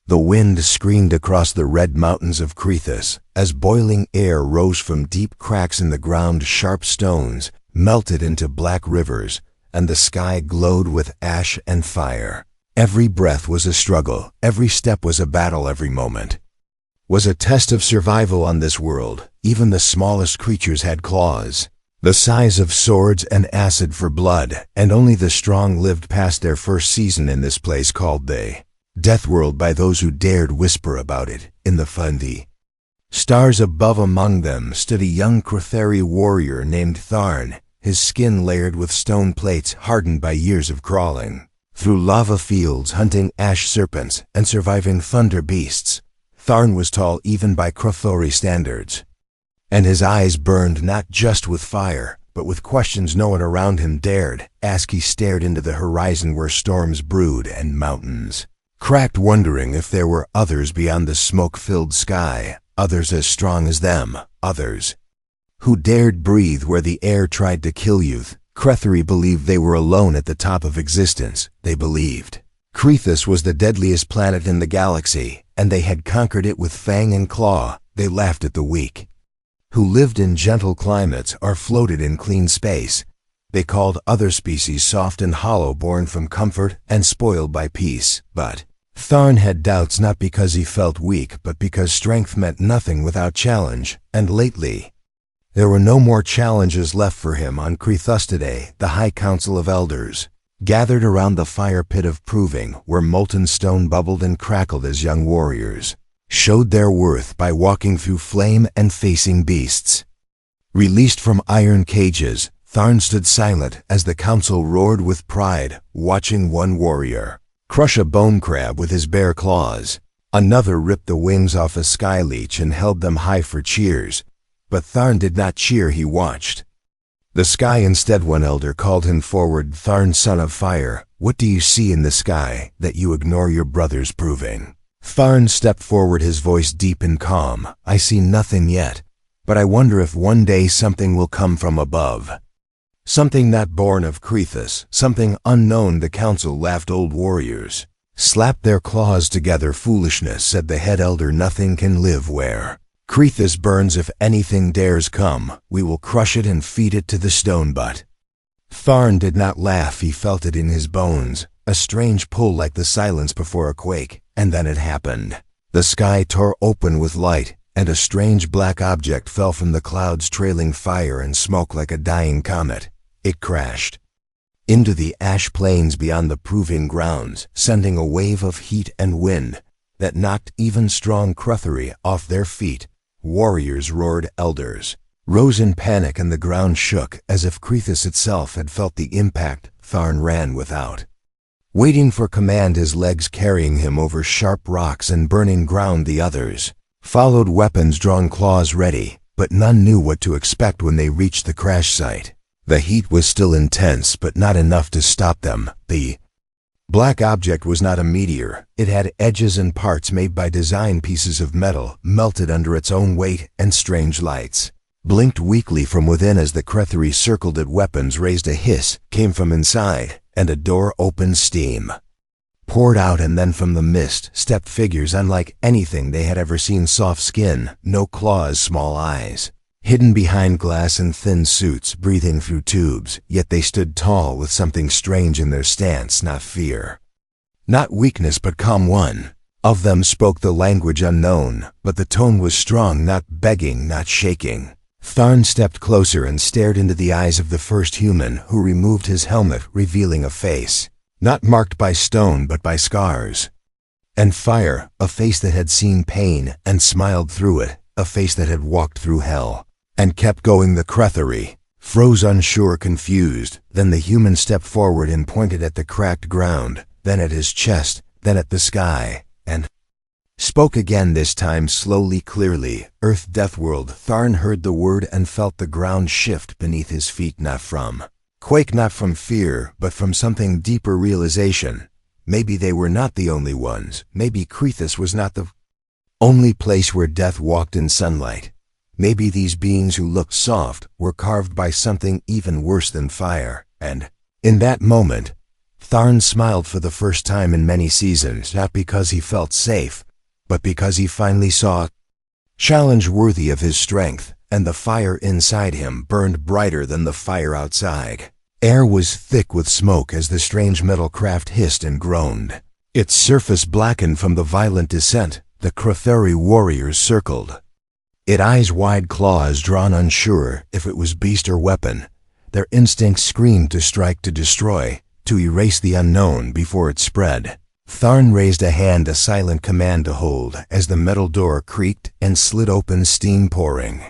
The wind screamed across the red mountains of Crethus as boiling air rose from deep cracks in the ground. Sharp stones melted into black rivers, and the sky glowed with ash and fire. Every breath was a struggle, every step was a battle, every moment was a test of survival on this world. Even the smallest creatures had claws, the size of swords and acid for blood, and only the strong lived past their first season in this place called the Death World by those who dared whisper about it in the fundy stars above. Among them stood a young Crethari warrior named Tharn, his skin layered with stone plates hardened by years of crawling through lava fields, hunting ash serpents, and surviving thunder beasts. Tharn was tall even by Crethari standards, and his eyes burned not just with fire, but with questions no one around him dared ask. He stared into the horizon where storms brewed and mountains cracked, wondering if there were others beyond the smoke-filled sky, others as strong as them, others who dared breathe where the air tried to kill you. Crethari believed they were alone at the top of existence. They believed Crethus was the deadliest planet in the galaxy, and they had conquered it with fang and claw. They laughed at the weak, who lived in gentle climates or floated in clean space. They called other species soft and hollow, born from comfort and spoiled by peace. But Tharn had doubts, not because he felt weak, but because strength meant nothing without challenge. And lately, there were no more challenges left for him on Crethus today. The High Council of Elders gathered around the fire pit of proving, where molten stone bubbled and crackled as young warriors showed their worth by walking through flame and facing beasts. Released from iron cages, Tharn stood silent as the council roared with pride, watching one warrior crush a bone crab with his bare claws. Another ripped the wings off a sky leech and held them high for cheers. But Tharn did not cheer, he watched the sky instead. One elder called him forward. Tharn, son of fire, what do you see in the sky that you ignore your brothers proving? Tharn stepped forward, his voice deep and calm. I see nothing yet, but I wonder if one day something will come from above. Something not born of Crethus, something unknown. The council laughed. Old warriors slapped their claws together. Foolishness, said the head elder. Nothing can live where Crethus burns. If anything dares come, we will crush it and feed it to the stone. But Tharn did not laugh. He felt it in his bones, a strange pull like the silence before a quake. And then it happened. The sky tore open with light, and a strange black object fell from the clouds, trailing fire and smoke like a dying comet. It crashed into the ash plains beyond the proving grounds, sending a wave of heat and wind that knocked even strong Crethari off their feet. Warriors roared, elders rose in panic, and the ground shook as if Crethus itself had felt the impact. Tharn ran without waiting for command, his legs carrying him over sharp rocks and burning ground. The others followed, weapons drawn, claws ready, but none knew what to expect when they reached the crash site. The heat was still intense, but not enough to stop them. The black object was not a meteor. It had edges and parts made by design. Pieces of metal melted under its own weight, and strange lights blinked weakly from within as the Crethari circled it. Weapons raised. A hiss came from inside, and a door opened. Steam poured out, and then from the mist stepped figures unlike anything they had ever seen. Soft skin, no claws, small eyes hidden behind glass, and thin suits breathing through tubes. Yet they stood tall with something strange in their stance. Not fear, not weakness, but calm. One of them spoke the language unknown, but the tone was strong, not begging, not shaking. Tharn stepped closer and stared into the eyes of the first human, who removed his helmet, revealing a face not marked by stone but by scars and fire, a face that had seen pain and smiled through it, a face that had walked through hell and kept going. The Crethari froze, unsure, confused. Then the human stepped forward and pointed at the cracked ground, then at his chest, then at the sky, and spoke again, this time slowly, clearly. Earth, Death World. Tharn heard the word and felt the ground shift beneath his feet, not from quake, not from fear, but from something deeper, realization. Maybe they were not the only ones. Maybe Crethus was not the only place where death walked in sunlight. Maybe these beings who looked soft were carved by something even worse than fire. And in that moment, Tharn smiled for the first time in many seasons, not because he felt safe, but because he finally saw a challenge worthy of his strength, and the fire inside him burned brighter than the fire outside. Air was thick with smoke as the strange metal craft hissed and groaned. Its surface blackened from the violent descent. The Crathuri warriors circled, its eyes wide, claws drawn, unsure if it was beast or weapon. Their instincts screamed to strike, to destroy, to erase the unknown before it spread. Tharn raised a hand, a silent command to hold, as the metal door creaked and slid open, steam pouring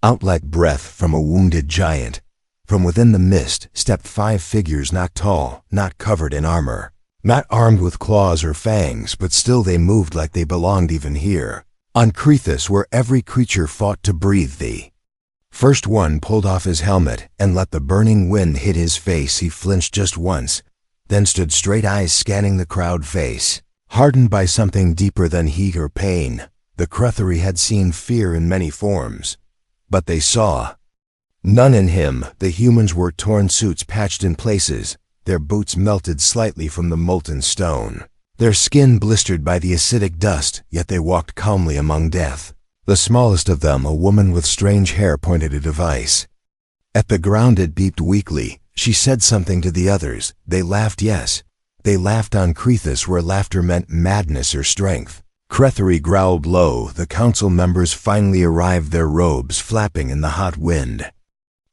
out like breath from a wounded giant. From within the mist stepped 5 figures, not tall, not covered in armor, not armed with claws or fangs, but still they moved like they belonged even here, on Crethus, where every creature fought to breathe. The first one pulled off his helmet and let the burning wind hit his face. He flinched just once, then stood straight, eyes scanning the crowd, face hardened by something deeper than heat or pain. The Crathuri had seen fear in many forms, but they saw none in him. The humans wore torn suits patched in places, their boots melted slightly from the molten stone, their skin blistered by the acidic dust, yet they walked calmly among death. The smallest of them, a woman with strange hair, pointed a device at the ground. It beeped weakly. She said something to the others. They laughed, yes, they laughed on Crethus, where laughter meant madness or strength. Crathuri growled low. The council members finally arrived, their robes flapping in the hot wind.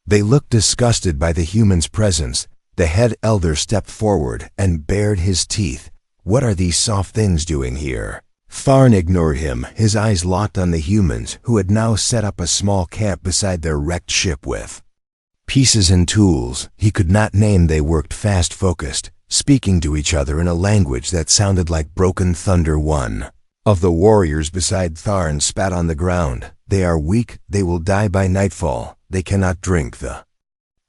They looked disgusted by the humans' presence. The head elder stepped forward and bared his teeth. What are these soft things doing here? Tharn ignored him, his eyes locked on the humans, who had now set up a small camp beside their wrecked ship with pieces and tools he could not name. They worked fast, focused, speaking to each other in a language that sounded like broken thunder. One of the warriors beside Tharn spat on the ground. They are weak, they will die by nightfall. They cannot drink the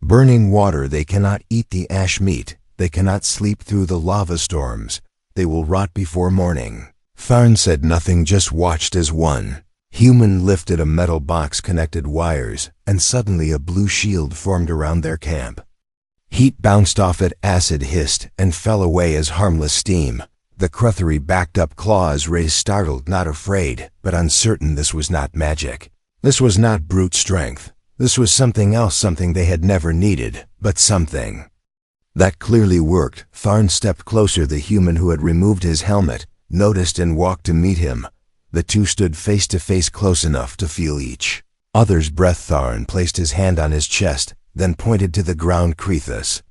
burning water, they cannot eat the ash meat, they cannot sleep through the lava storms. They will rot before morning. Tharn said nothing, just watched as one human lifted a metal box, connected wires, and suddenly a blue shield formed around their camp. Heat bounced off it, acid hissed, and fell away as harmless steam. The Crathuri backed up, claws raised, startled, not afraid, but uncertain. This was not magic. This was not brute strength. This was something else, something they had never needed, but something that clearly worked. Tharn stepped closer. The human who had removed his helmet noticed and walked to meet him. The two stood face to face, close enough to feel each other's breath. Tharn placed his hand on his chest, then pointed to the ground. Crethus,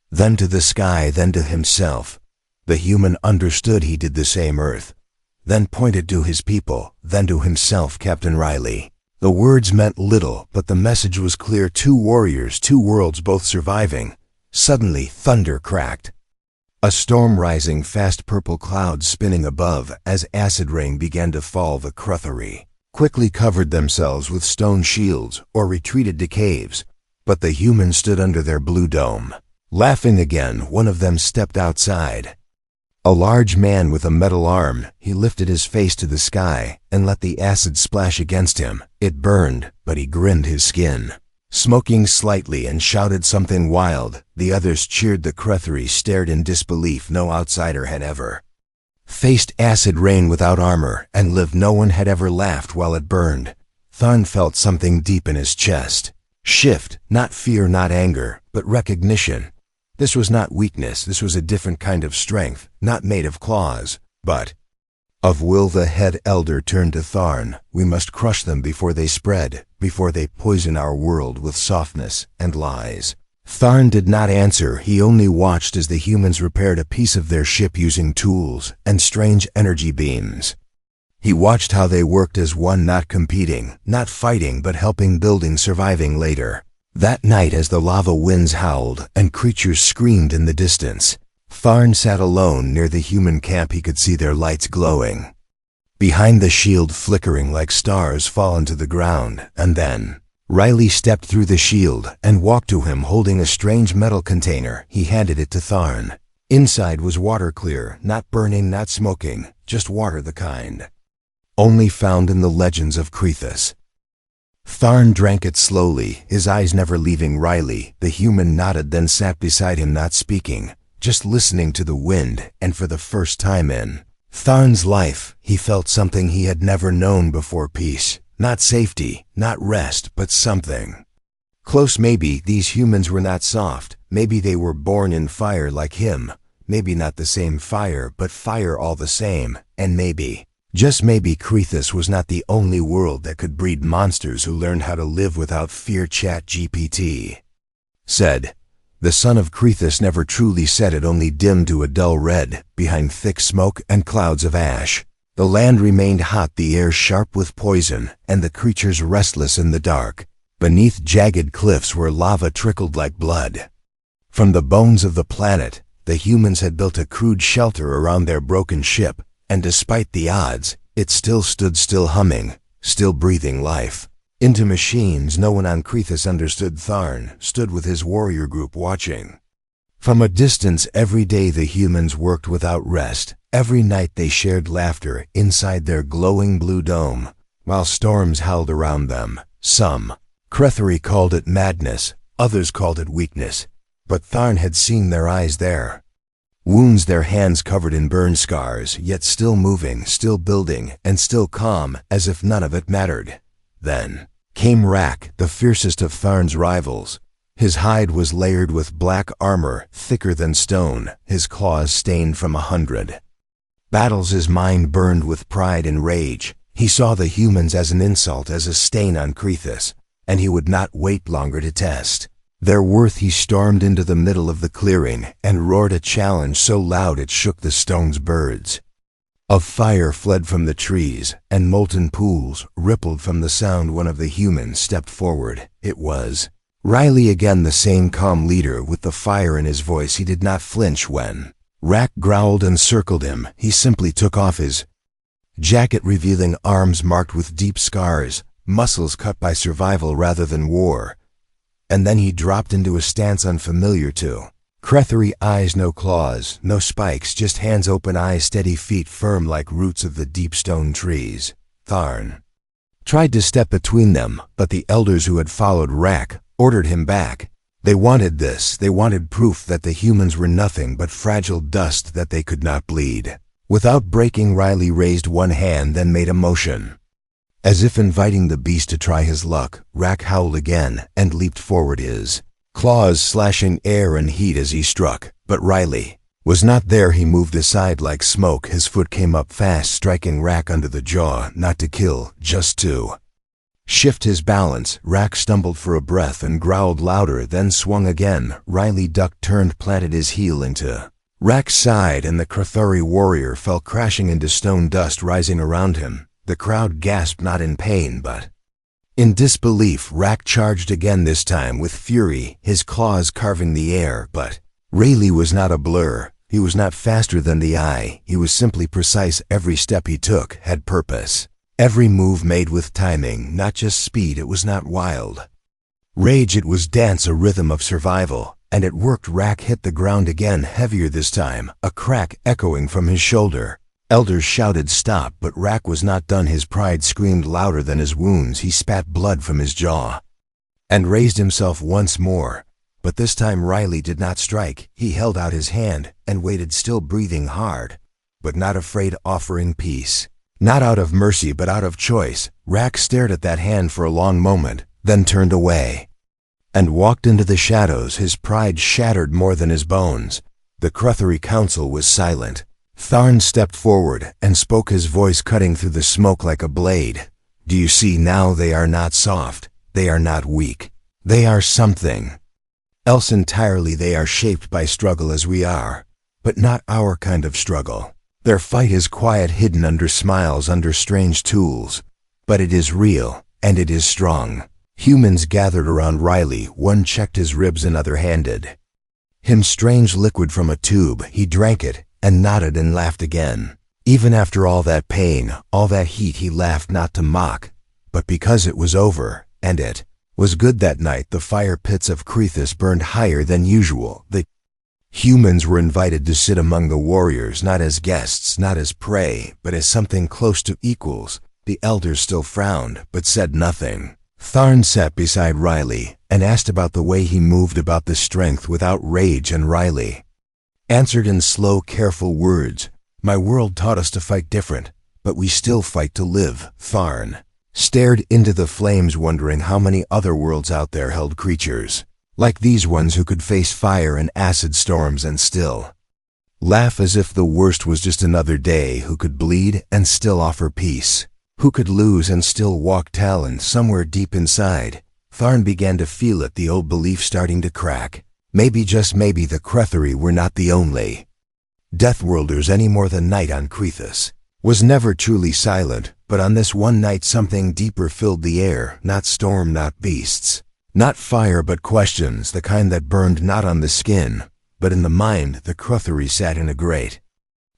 then to the sky, then to himself. The human understood. He did the same. Earth, then pointed to his people, then to himself. Captain Riley. The words meant little, but the message was clear. 2 warriors, 2 worlds, both surviving. Suddenly, thunder cracked. A storm rising, fast purple clouds spinning above. As acid rain began to fall, the Crathuri quickly covered themselves with stone shields or retreated to caves, but the humans stood under their blue dome. Laughing again, one of them stepped outside. A large man with a metal arm. He lifted his face to the sky and let the acid splash against him. It burned, but he grinned his skin, smoking slightly, and shouted something wild. The others cheered. The Crathuri stared in disbelief. No outsider had ever faced acid rain without armor and lived. No one had ever laughed while it burned. Tharn felt something deep in his chest shift, not fear, not anger, but recognition. This was not weakness. This was a different kind of strength, not made of claws, but of will. The head elder turned to Tharn. We must crush them before they spread, before they poison our world with softness and lies. Tharn did not answer. He only watched as the humans repaired a piece of their ship using tools and strange energy beams. He watched how they worked as one, not competing, not fighting, but helping, building, surviving. Later that night, as the lava winds howled and creatures screamed in the distance, Tharn sat alone near the human camp. He could see their lights glowing behind the shield, flickering like stars fallen to the ground. And then Riley stepped through the shield and walked to him, holding a strange metal container. He handed it to Tharn. Inside was water, clear, not burning, not smoking, just water, the kind only found in the legends of Crethus. Tharn drank it slowly, his eyes never leaving Riley. The human nodded, then sat beside him, not speaking. just listening to the wind, and for the first time in Tharn's life, he felt something he had never known before: peace. Not safety, not rest, but something close. Maybe these humans were not soft. Maybe they were born in fire like him. Maybe not the same fire, but fire all the same. And maybe, just maybe, Crethus was not the only world that could breed monsters who learned how to live without fear. ChatGPT said, "The sun of Crethus never truly set, it only dimmed to a dull red, behind thick smoke and clouds of ash. The land remained hot, the air sharp with poison, and the creatures restless in the dark. Beneath jagged cliffs where lava trickled like blood. From the bones of the planet, the humans had built a crude shelter around their broken ship, and despite the odds, it still stood, still humming, still breathing life into machines." No one on Crethus understood. Tharn stood with his warrior group watching. From a distance, every day the humans worked without rest. Every night they shared laughter inside their glowing blue dome, while storms howled around them. Some Crethari called it madness, others called it weakness. But Tharn had seen their eyes, their wounds, their hands covered in burn scars, yet still moving, still building, and still calm, as if none of it mattered. Then came Rak, the fiercest of Tharn's rivals. His hide was layered with black armor, thicker than stone, his claws stained from 100 battles. His mind burned with pride and rage. He saw the humans as an insult, as a stain on Crethus, and he would not wait longer to test their worth. He stormed into the middle of the clearing and roared a challenge so loud it shook the stone's birds. Of fire fled from the trees, and molten pools rippled from the sound. One of the humans stepped forward. It was Riley again, the same calm leader with the fire in his voice. He did not flinch when Rak growled and circled him. He simply took off his jacket, revealing arms marked with deep scars, muscles cut by survival rather than war. And then he dropped into a stance unfamiliar to Crethari. Eyes, no claws, no spikes, just hands, open eyes, steady feet, firm like roots of the deep stone trees. Tharn tried to step between them, but the elders who had followed Rak ordered him back. They wanted this. They wanted proof that the humans were nothing but fragile dust, that they could not bleed. Without breaking, Riley raised one hand, then made a motion, as if inviting the beast to try his luck. Rak howled again and leaped forward, his claws slashing air and heat as he struck. But Riley was not there. He moved aside like smoke. His foot came up fast, striking Rak under the jaw, not to kill, just to shift his balance. Rak stumbled for a breath and growled louder, then swung again. Riley ducked, turned, planted his heel into Rak's side, and the Crethari warrior fell crashing into stone dust rising around him. The crowd gasped, not in pain, but in disbelief. Rak charged again, this time with fury, his claws carving the air. But Rayleigh was not a blur. He was not faster than the eye. He was simply precise. Every step he took had purpose. Every move made with timing, not just speed. It was not wild rage, it was dance, a rhythm of survival. And it worked. Rak hit the ground again, heavier this time, a crack echoing from his shoulder. Elders shouted stop, but Rak was not done. His pride screamed louder than his wounds. He spat blood from his jaw and raised himself once more. But this time Riley did not strike. He held out his hand and waited, still breathing hard, but not afraid, offering peace. Not out of mercy, but out of choice. Rak stared at that hand for a long moment, then turned away and walked into the shadows, his pride shattered more than his bones. The Crethari council was silent. Tharn stepped forward and spoke, his voice cutting through the smoke like a blade. "Do you see now? They are not soft. They are not weak. They are something else entirely. They are shaped by struggle as we are, but not our kind of struggle. Their fight is quiet, hidden under smiles, under strange tools. But it is real, and it is strong." Humans gathered around Riley. One checked his ribs, another handed him strange liquid from a tube. He drank it and nodded and laughed again. Even after all that pain, all that heat, he laughed, not to mock, but because it was over, and it was good that night. The fire pits of Crethus burned higher than usual. The humans were invited to sit among the warriors, not as guests, not as prey, but as something close to equals. The elders still frowned, but said nothing. Tharn sat beside Riley and asked about the way he moved, about the strength without rage, and Riley answered in slow, careful words. My world taught us to fight different, but we still fight to live. Tharn stared into the flames, wondering how many other worlds out there held creatures like these ones who could face fire and acid storms and still laugh as if the worst was just another day, who could bleed and still offer peace, who could lose and still walk tall. And somewhere deep inside, Tharn began to feel it, the old belief starting to crack. Maybe, just maybe, the Cretheri were not the only Deathworlders any more than night on Crethus was never truly silent, but on this one night something deeper filled the air, not storm, not beasts, not fire, but questions, the kind that burned not on the skin, but in the mind. The Cretheri sat in a great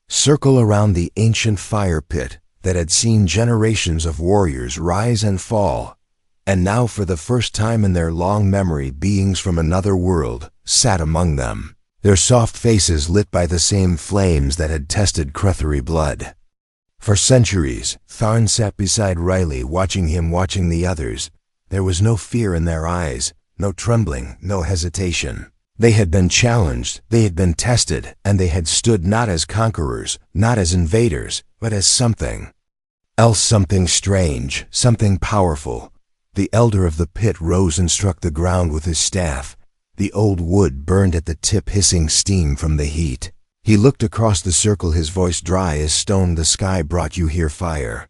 circle around the ancient fire pit that had seen generations of warriors rise and fall, and now for the first time in their long memory, beings from another world sat among them, their soft faces lit by the same flames that had tested Cretheri blood. For centuries, Tharn sat beside Riley, watching him, watching the others. There was no fear in their eyes, no trembling, no hesitation. They had been challenged, they had been tested, and they had stood not as conquerors, not as invaders, but as something else, something strange, something powerful. The elder of the pit rose and struck the ground with his staff. The old wood burned at the tip, hissing steam from the heat. He looked across the circle, his voice dry as stone. The sky brought you here. Fire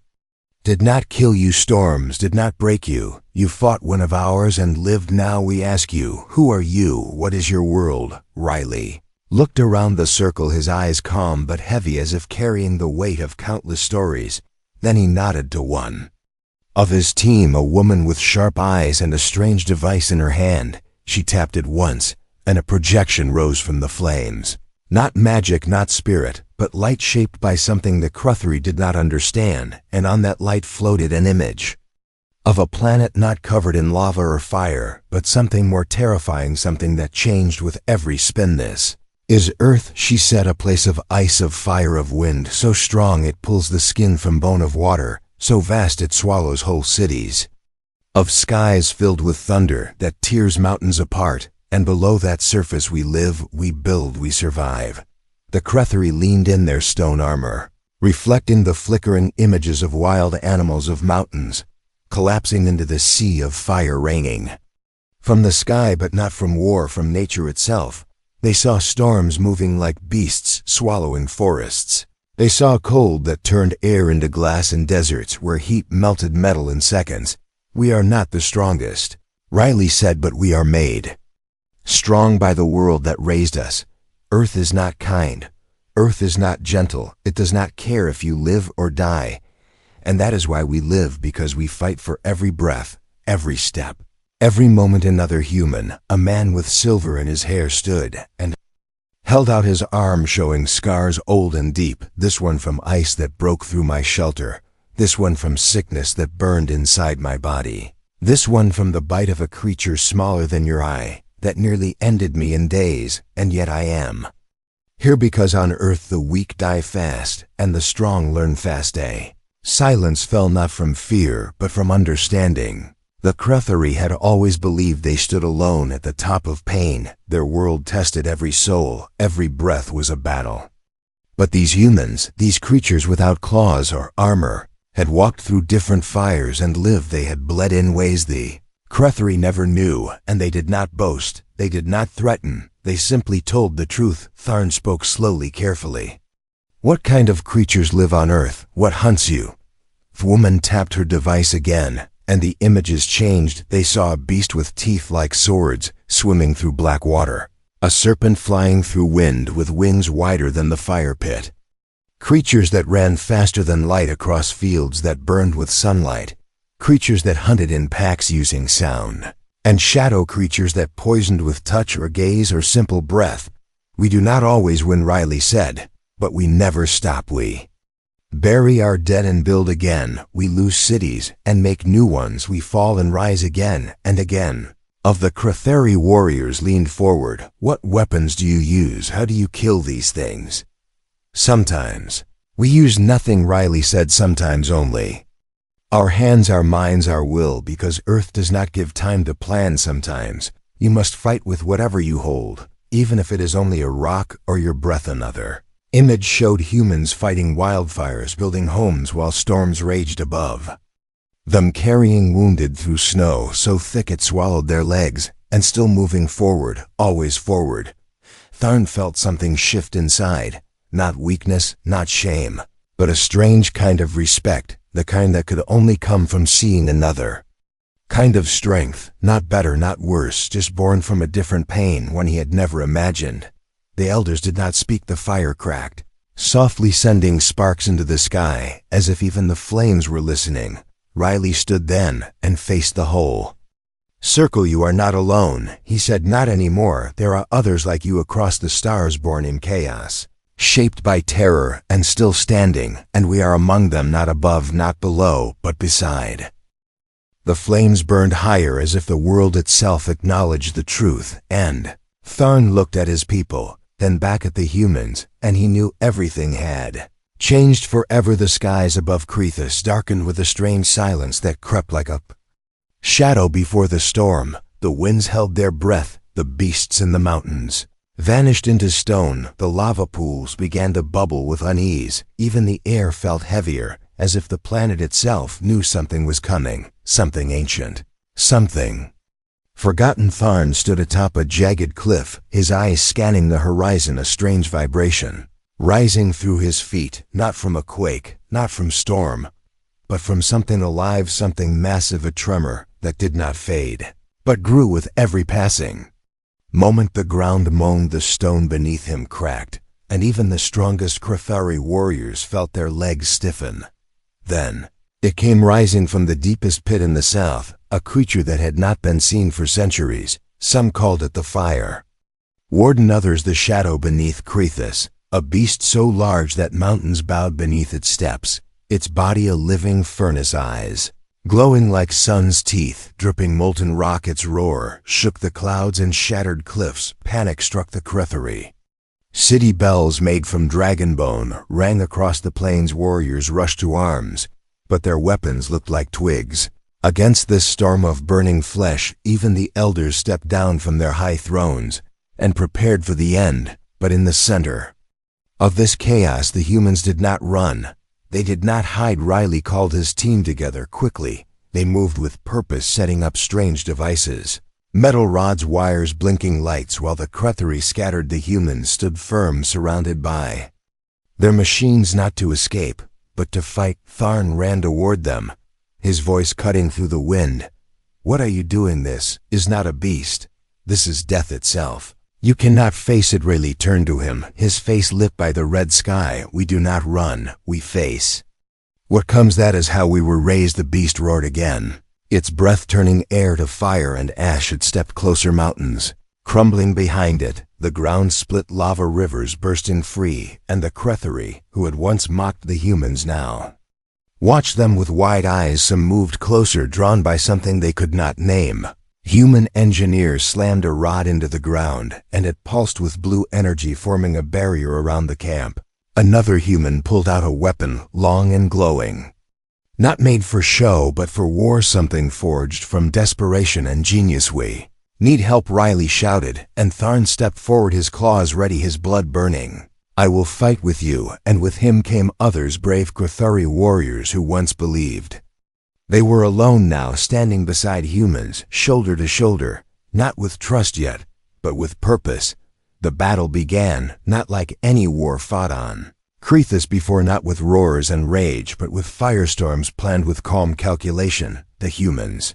did not kill you, storms did not break you. You fought one of ours and lived. Now we ask you, who are you? What is your world? Riley looked around the circle, his eyes calm but heavy, as if carrying the weight of countless stories. Then he nodded to one of his team, a woman with sharp eyes and a strange device in her hand. She tapped it once, and a projection rose from the flames. Not magic, not spirit, but light shaped by something the Cretheri did not understand, and on that light floated an image of a planet not covered in lava or fire, but something more terrifying, something that changed with every spin. This is Earth, she said, a place of ice, of fire, of wind, so strong it pulls the skin from bone, of water so vast it swallows whole cities, of skies filled with thunder that tears mountains apart, and below that surface we live, we build, we survive. The Cretheri leaned in their stone armor, reflecting the flickering images of wild animals, of mountains collapsing into the sea, of fire raining from the sky, but not from war, from nature itself. They saw storms moving like beasts, swallowing forests. They saw cold that turned air into glass, and deserts where heat melted metal in seconds. We are not the strongest, Riley said, but we are made strong by the world that raised us. Earth is not kind. Earth is not gentle. It does not care if you live or die. And that is why we live, because we fight for every breath, every step, every moment. Another human, a man with silver in his hair, stood and held out his arm, showing scars old and deep. This one from ice that broke through my shelter. This one from sickness that burned inside my body. This one from the bite of a creature smaller than your eye, that nearly ended me in days. And yet I am here because on Earth the weak die fast, and the strong learn fast. Silence fell not from fear, but from understanding. The Cretheri had always believed they stood alone at the top of pain. Their world tested every soul, every breath was a battle. But these humans, these creatures without claws or armor, had walked through different fires and lived. They had bled in ways the Cretheri never knew, and they did not boast, they did not threaten, they simply told the truth. Tharn spoke slowly, carefully. What kind of creatures live on Earth? What hunts you? The woman tapped her device again, and the images changed. They saw a beast with teeth like swords, swimming through black water. A serpent flying through wind with wings wider than the fire pit. Creatures that ran faster than light across fields that burned with sunlight. Creatures that hunted in packs using sound. And shadow creatures that poisoned with touch or gaze or simple breath. We do not always win, Riley said, but we never stop. We bury our dead and build again. We lose cities and make new ones. We fall and rise again and again. Of the Cretheri warriors leaned forward. What weapons do you use? How do you kill these things? Sometimes we use nothing, Riley said, sometimes only our hands, our minds, our will, because Earth does not give time to plan. Sometimes you must fight with whatever you hold, even if it is only a rock or your breath another. Image showed humans fighting wildfires, building homes while storms raged above. Them carrying wounded through snow so thick it swallowed their legs, and still moving forward, always forward. Tharn felt something shift inside, not weakness, not shame, but a strange kind of respect, the kind that could only come from seeing another. Kind of strength, not better, not worse, just born from a different pain, one he had never imagined. The elders did not speak. The fire cracked, softly sending sparks into the sky, as if even the flames were listening. Riley stood then and faced the hole. "Circle, you are not alone," he said. "Not anymore. There are others like you across the stars, born in chaos, shaped by terror and still standing, and we are among them, not above, not below, but beside." The flames burned higher as if the world itself acknowledged the truth, and Tharn looked at his people, then back at the humans, and he knew everything had changed forever. The skies above Crethus darkened with a strange silence that crept like a shadow before the storm. The winds held their breath, the beasts in the mountains vanished into stone, the lava pools began to bubble with unease, even the air felt heavier, as if the planet itself knew something was coming, something ancient, something forgotten. Tharn stood atop a jagged cliff, his eyes scanning the horizon, a strange vibration rising through his feet, not from a quake, not from storm, but from something alive, something massive, a tremor that did not fade, but grew with every passing moment. The ground moaned, the stone beneath him cracked, and even the strongest Crethari warriors felt their legs stiffen. Then it came rising from the deepest pit in the south, a creature that had not been seen for centuries. Some called it the Fire Warden, others the Shadow beneath Crethus, a beast so large that mountains bowed beneath its steps, its body a living furnace, eyes glowing like sun's teeth, dripping molten rock. Its roar shook the clouds and shattered cliffs. Panic struck the Crethari. City bells made from dragon bone rang across the plains. Warriors rushed to arms, but their weapons looked like twigs. Against this storm of burning flesh, even the elders stepped down from their high thrones and prepared for the end. But in the center of this chaos, the humans did not run. They did not hide. Riley called his team together quickly. They moved with purpose, setting up strange devices. Metal rods, wires, blinking lights, while the Crethari scattered. The humans stood firm, surrounded by their machines, not to escape, but to fight. Tharn ran toward them, his voice cutting through the wind. "What are you doing? This is not a beast. This is death itself. You cannot face it." Riley turned to him, his face lit by the red sky. "We do not run, we face what comes. That is how we were raised." The beast roared again, its breath turning air to fire and ash. It stepped closer, mountains crumbling behind it, the ground split, lava rivers bursting free, and the Crethari, who had once mocked the humans, now watched them with wide eyes. Some moved closer, drawn by something they could not name. Human engineers slammed a rod into the ground, and it pulsed with blue energy, forming a barrier around the camp. Another human pulled out a weapon, long and glowing, not made for show but for war, something forged from desperation and genius. "We need help," Riley shouted, and Tharn stepped forward, his claws ready, his blood burning. "I will fight with you." And with him came others, brave Crethari warriors who once believed they were alone, now standing beside humans, shoulder to shoulder, not with trust yet, but with purpose. The battle began, not like any war fought on Crethus before, not with roars and rage, but with firestorms planned with calm calculation. The humans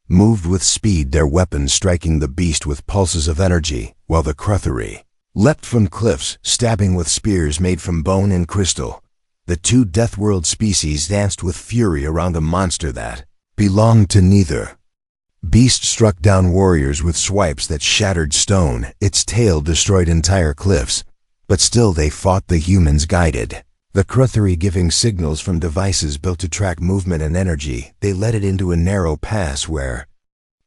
moved with speed, their weapons striking the beast with pulses of energy, while the Crethari leapt from cliffs, stabbing with spears made from bone and crystal. The two Deathworld species danced with fury around a monster that belonged to neither. Beast struck down warriors with swipes that shattered stone. Its tail destroyed entire cliffs, but still they fought. The humans guided the Crethari, giving signals from devices built to track movement and energy. They led it into a narrow pass where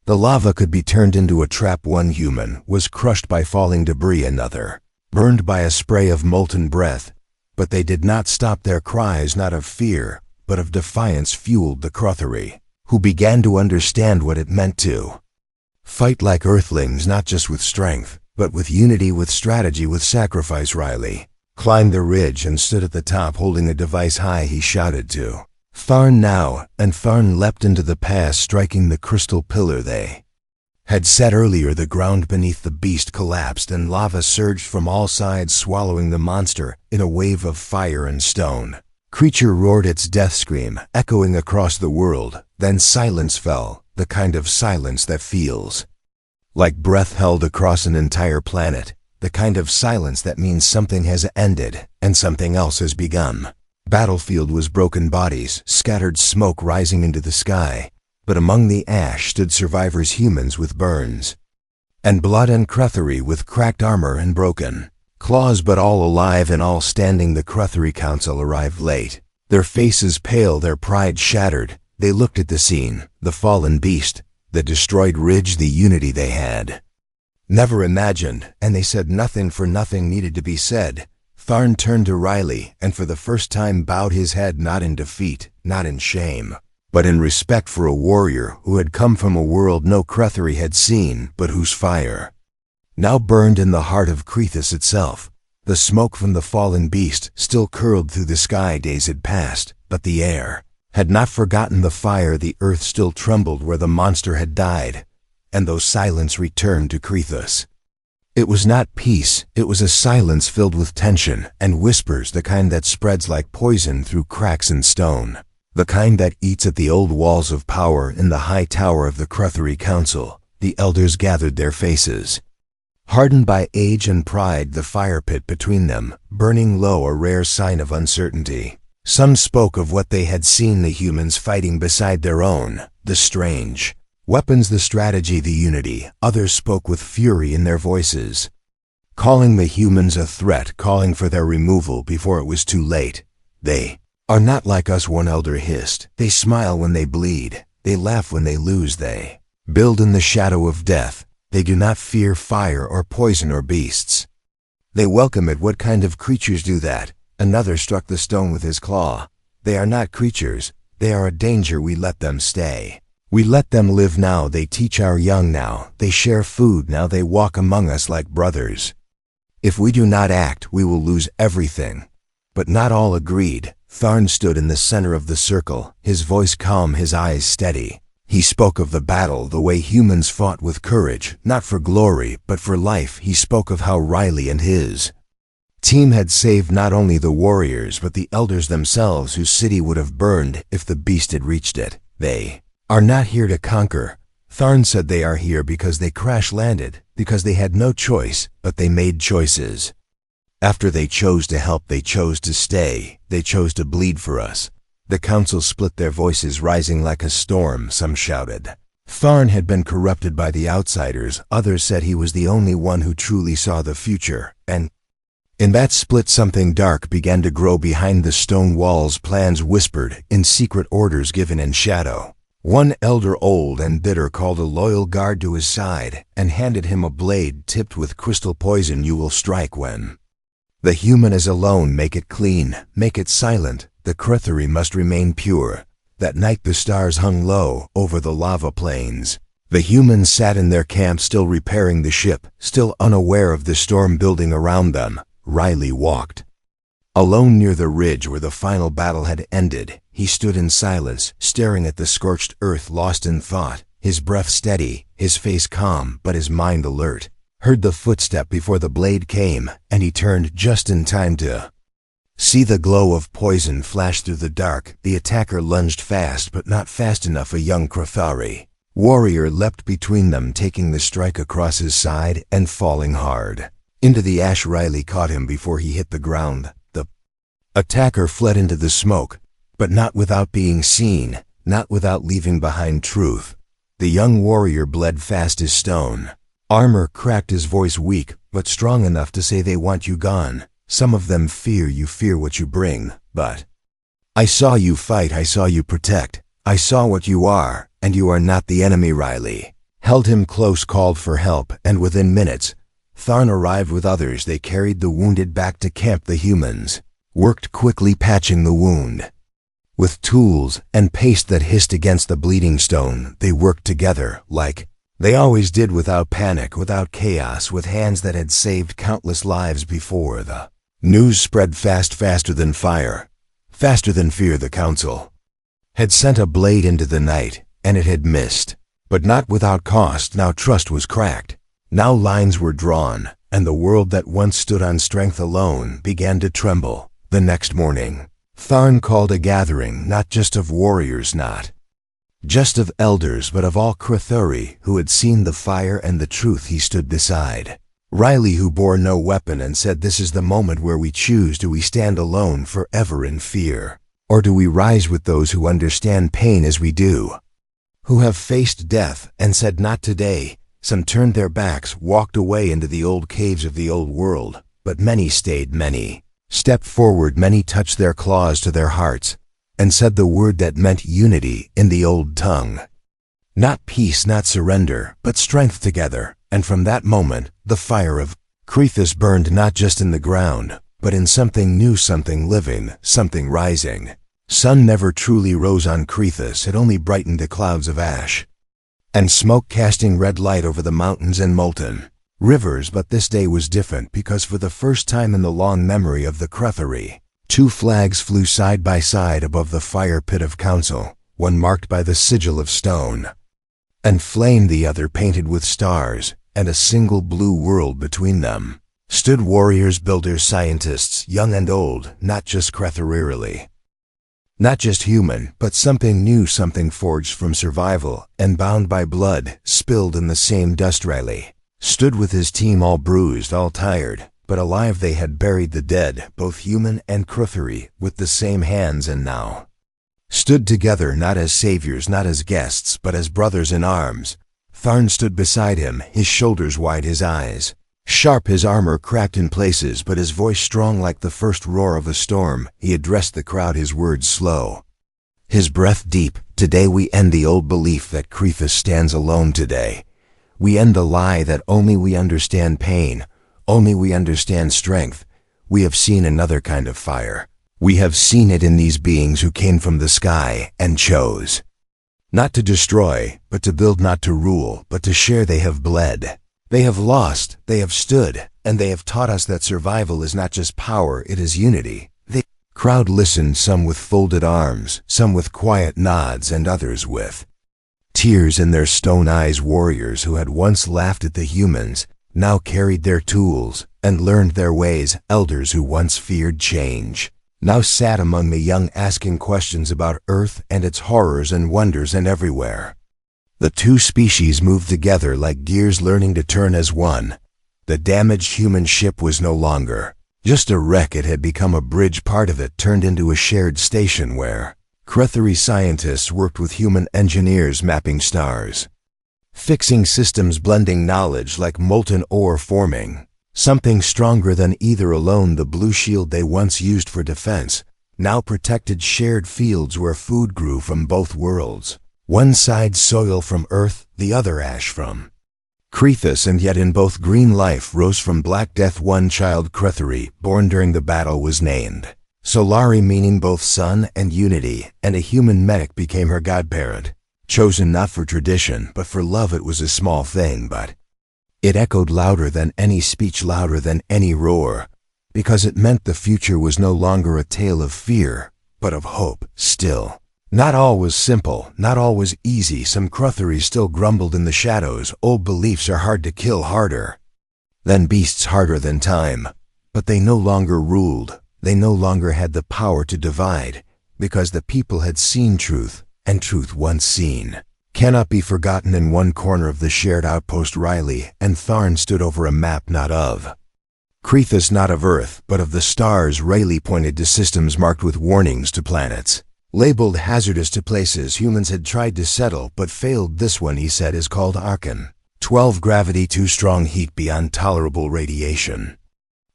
the lava could be turned into a trap. One human was crushed by falling debris, another burned by a spray of molten breath. But they did not stop. Their cries, not of fear, but of defiance, fueled the Crethari, who began to understand what it meant to fight like earthlings, not just with strength, but with unity, with strategy, with sacrifice. Riley climbed the ridge and stood at the top holding a device high. He shouted to Tharn now, and Tharn leapt into the pass, striking the crystal pillar they had set earlier. The ground beneath the beast collapsed and lava surged from all sides, swallowing the monster in a wave of fire and stone. Creature roared its death scream, echoing across the world. Then silence fell, the kind of silence that feels like breath held across an entire planet, the kind of silence that means something has ended and something else has begun. Battlefield was broken bodies, scattered smoke rising into the sky, but among the ash stood survivors, humans with burns and blood, and Cretheri with cracked armor and broken claws, but all alive and all standing. The Cretheri Council arrived late, their faces pale, their pride shattered. They looked at the scene, the fallen beast, the destroyed ridge, the unity they had never imagined, and they said nothing, for nothing needed to be said. Tharn turned to Riley and for the first time bowed his head, not in defeat, not in shame, but in respect for a warrior who had come from a world no Cretheri had seen, but whose fire now burned in the heart of Crethus itself. The smoke from the fallen beast still curled through the sky. Days had passed, but the air had not forgotten the fire. The earth still trembled where the monster had died, and though silence returned to Crethus, it was not peace, it was a silence filled with tension and whispers, the kind that spreads like poison through cracks in stone, the kind that eats at the old walls of power. In the high tower of the Cretheri Council, the elders gathered, their faces hardened by age and pride, the fire pit between them burning low, a rare sign of uncertainty. Some spoke of what they had seen, the humans fighting beside their own, the strange weapons, the strategy, the unity. Others spoke with fury in their voices, calling the humans a threat, calling for their removal before it was too late. They are not like us, one elder hissed. They smile when they bleed, they laugh when they lose, they build in the shadow of death. They do not fear fire or poison or beasts. They welcome it. What kind of creatures do that? Another struck the stone with his claw. They are not creatures, they are a danger. We let them stay. We let them live now. They teach our young now. They share food now. They walk among us like brothers. If we do not act, we will lose everything. But not all agreed. Tharn stood in the center of the circle, his voice calm, his eyes steady. He spoke of the battle, the way humans fought with courage, not for glory, but for life. He spoke of how Riley and his team had saved not only the warriors, but the elders themselves, whose city would have burned if the beast had reached it. They are not here to conquer. Tharn said they are here because they crash-landed, because they had no choice, but they made choices. After they chose to help, they chose to stay, they chose to bleed for us. The council split, their voices rising like a storm. Some shouted Tharn had been corrupted by the outsiders. Others said he was the only one who truly saw the future. And in that split, something dark began to grow behind the stone walls. Plans whispered in secret, orders given in shadow. One elder, old and bitter, called a loyal guard to his side and handed him a blade tipped with crystal poison. You will strike when the human is alone. Make it clean, make it silent. The Cretheri must remain pure. That night the stars hung low over the lava plains. The humans sat in their camp, still repairing the ship, still unaware of the storm building around them. Riley walked alone near the ridge where the final battle had ended. He stood in silence, staring at the scorched earth, lost in thought, his breath steady, his face calm, but his mind alert. Heard the footstep before the blade came, and he turned just in time to see the glow of poison flash through the dark. The attacker lunged fast, but not fast enough. A young Cretheri warrior leapt between them, taking the strike across his side and falling hard into the ash. Riley caught him before he hit the ground. The attacker fled into the smoke, but not without being seen, not without leaving behind truth. The young warrior bled fast as stone. Armor cracked, his voice weak, but strong enough to say, they want you gone. Some of them fear you, fear what you bring, but I saw you fight, I saw you protect, I saw what you are, and you are not the enemy. Riley held him close, called for help, and within minutes, Tharn arrived with others. They carried the wounded back to camp. The humans worked quickly, patching the wound with tools and paste that hissed against the bleeding stone. They worked together like They always did, without panic, without chaos, with hands that had saved countless lives before. The news spread fast, faster than fire, faster than fear. The council had sent a blade into the night, and it had missed. But not without cost. Now trust was cracked. Now lines were drawn, and the world that once stood on strength alone began to tremble. The next morning, Tharn called a gathering, not just of warriors, not just of elders, but of all Crithuri who had seen the fire and the truth. He stood beside Riley, who bore no weapon, and said, "This is the moment where we choose. Do we stand alone forever in fear? Or do we rise with those who understand pain as we do, who have faced death and said, 'Not today'?" Some turned their backs, walked away into the old caves of the old world, but many stayed. Many stepped forward. Many touched their claws to their hearts and said the word that meant unity in the old tongue. Not peace, not surrender, but strength together. And from that moment, the fire of Crithis burned, not just in the ground, but in something new, something living, something rising. Sun never truly rose on Crithis. It only brightened the clouds of ash and smoke, casting red light over the mountains and molten rivers. But this day was different, because for the first time in the long memory of the Crithuri, two flags flew side by side above the fire pit of council, one marked by the sigil of stone and flame, the other painted with stars, and a single blue world between them stood warriors, builders, scientists, young and old, not just Crithuri, not just human, but something new, something forged from survival and bound by blood spilled in the same dust. Riley stood with his team, all bruised, all tired, but alive. They had buried the dead, both human and Crithuri, with the same hands, and now stood together, not as saviors, not as guests, but as brothers in arms. Tharn stood beside him, his shoulders wide, his eyes sharp, his armor cracked in places, but his voice strong like the first roar of a storm. He addressed the crowd, his words slow, his breath deep. "Today we end the old belief that Crithis stands alone. Today we end the lie that only we understand pain, only we understand strength. We have seen another kind of fire. We have seen it in these beings who came from the sky and chose not to destroy, but to build, not to rule, but to share. They have bled, they have lost, they have stood, and they have taught us that survival is not just power, it is unity." The crowd listened, some with folded arms, some with quiet nods, and others with tears in their stone eyes. Warriors who had once laughed at the humans now carried their tools and learned their ways. Elders who once feared change now sat among the young, asking questions about Earth and its horrors and wonders. And everywhere the two species moved together like gears learning to turn as one. The damaged human ship was no longer just a wreck. It had become a bridge. Part of it turned into a shared station where Crithuri scientists worked with human engineers, mapping stars, fixing systems, blending knowledge like molten ore, forming something stronger than either alone. The blue shield they once used for defense now protected shared fields where food grew from both worlds. One side soil from Earth, the other ash from Crithis, and yet in both green life rose from black death. One child, Crithuri, born during the battle, was named Solari, meaning both sun and unity, and a human medic became her godparent, chosen not for tradition but for love. It was a small thing, but it echoed louder than any speech, louder than any roar, because it meant the future was no longer a tale of fear, but of hope. Still, not all was simple, not all was easy. Some Crithuri still grumbled in the shadows. Old beliefs are hard to kill, harder than beasts, harder than time. But they no longer ruled. They no longer had the power to divide, because the people had seen truth, and truth once seen cannot be forgotten. In one corner of the shared outpost, Riley and Tharn stood over a map, not of Crithis, not of Earth, but of the stars. Riley pointed to systems marked with warnings, to planets labeled hazardous, to places humans had tried to settle but failed. "This one," he said, "is called Arkan. 12 gravity, too strong, heat beyond tolerable, radiation.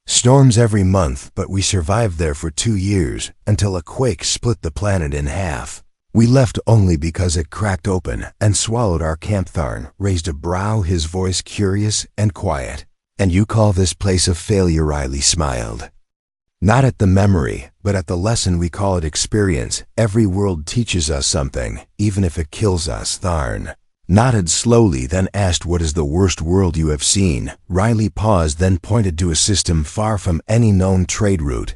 Storms every month, but we survived there for 2 years, until a quake split the planet in half. We left only because it cracked open and swallowed our camp." Tharn raised a brow, his voice curious and quiet. "And you call this place a failure?" Riley smiled. "Not at the memory, but at the lesson. We call it experience. Every world teaches us something, even if it kills us." Tharn nodded slowly, then asked, "What is the worst world you have seen?" Riley paused, then pointed to a system far from any known trade route.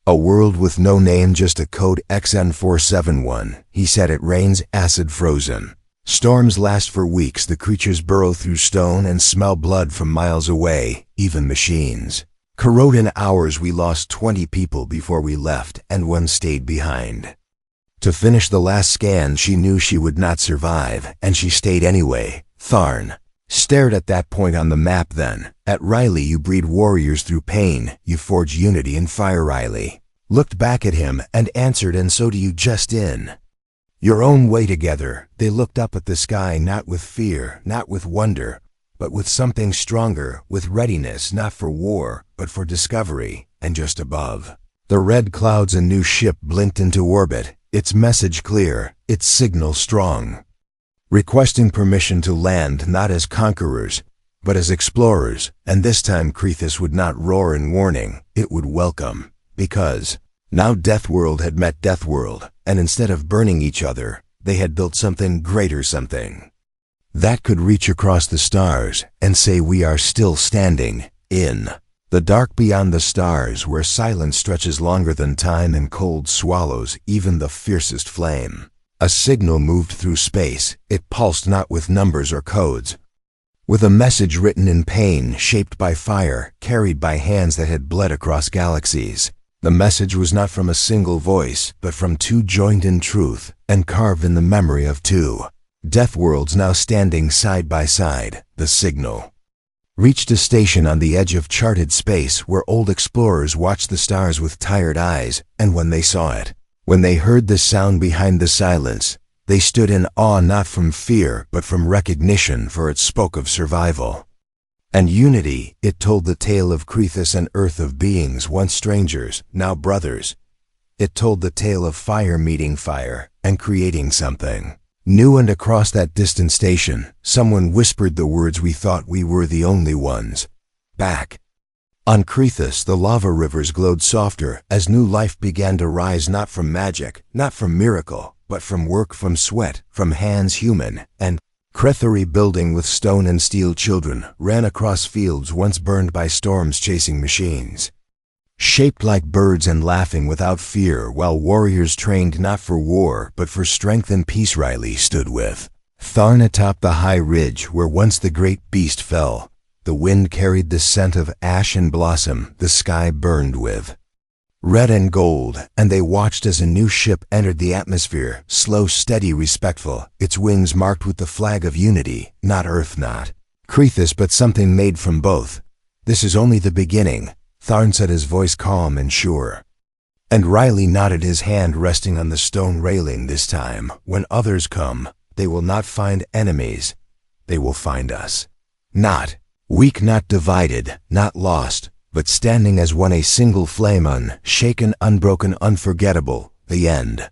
"A world with no name, just a code XN471. He said it rains acid frozen. Storms last for weeks. The creatures burrow through stone and smell blood from miles away, even machines. Corrode in hours. We lost 20 people before we left, and one stayed behind. To finish the last scan, she knew she would not survive, and she stayed anyway." Tharn stared at that point on the map, then at Riley. "You breed warriors through pain. You forge unity in fire." Riley looked back at him and answered, "And so do you, just in your own way." Together, they looked up at the sky, not with fear, not with wonder, but with something stronger, with readiness, not for war, but for discovery. And just above the red clouds, a new ship blinked into orbit, its message clear, its signal strong, requesting permission to land, not as conquerors, but as explorers. And this time Crethus would not roar in warning, it would welcome, because now Deathworld had met Deathworld, and instead of burning each other, they had built something greater, something that could reach across the stars and say, "We are still standing in the dark beyond the stars, where silence stretches longer than time and cold swallows even the fiercest flame." A signal moved through space. It pulsed not with numbers or codes, with a message written in pain, shaped by fire, carried by hands that had bled across galaxies. The message was not from a single voice, but from two joined in truth and carved in the memory of two Deathworlds now standing side by side. The signal reached a station on the edge of charted space, where old explorers watched the stars with tired eyes, and when they saw it, when they heard the sound behind the silence, they stood in awe, not from fear, but from recognition, for it spoke of survival and unity. It told the tale of Crethus and Earth, of beings once strangers, now brothers. It told the tale of fire meeting fire and creating something new. And across that distant station, someone whispered the words, "We thought we were the only ones." Back on Crethus, the lava rivers glowed softer as new life began to rise, not from magic, not from miracle, but from work, from sweat, from hands human. And Crethary, building with stone and steel, children ran across fields once burned by storms, chasing machines shaped like birds and laughing without fear, while warriors trained not for war, but for strength and peace. Riley stood with Tharn atop the high ridge where once the great beast fell. The wind carried the scent of ash and blossom, the sky burned with red and gold, and they watched as a new ship entered the atmosphere, slow, steady, respectful, its wings marked with the flag of unity, not Earth, not Crethus, but something made from both. "This is only the beginning," Tharn said, his voice calm and sure. And Riley nodded, his hand resting on the stone railing. "This time, when others come, they will not find enemies. They will find us. Not weak, not divided, not lost, but standing as one, a single flame, unshaken, unbroken, unforgettable." The end.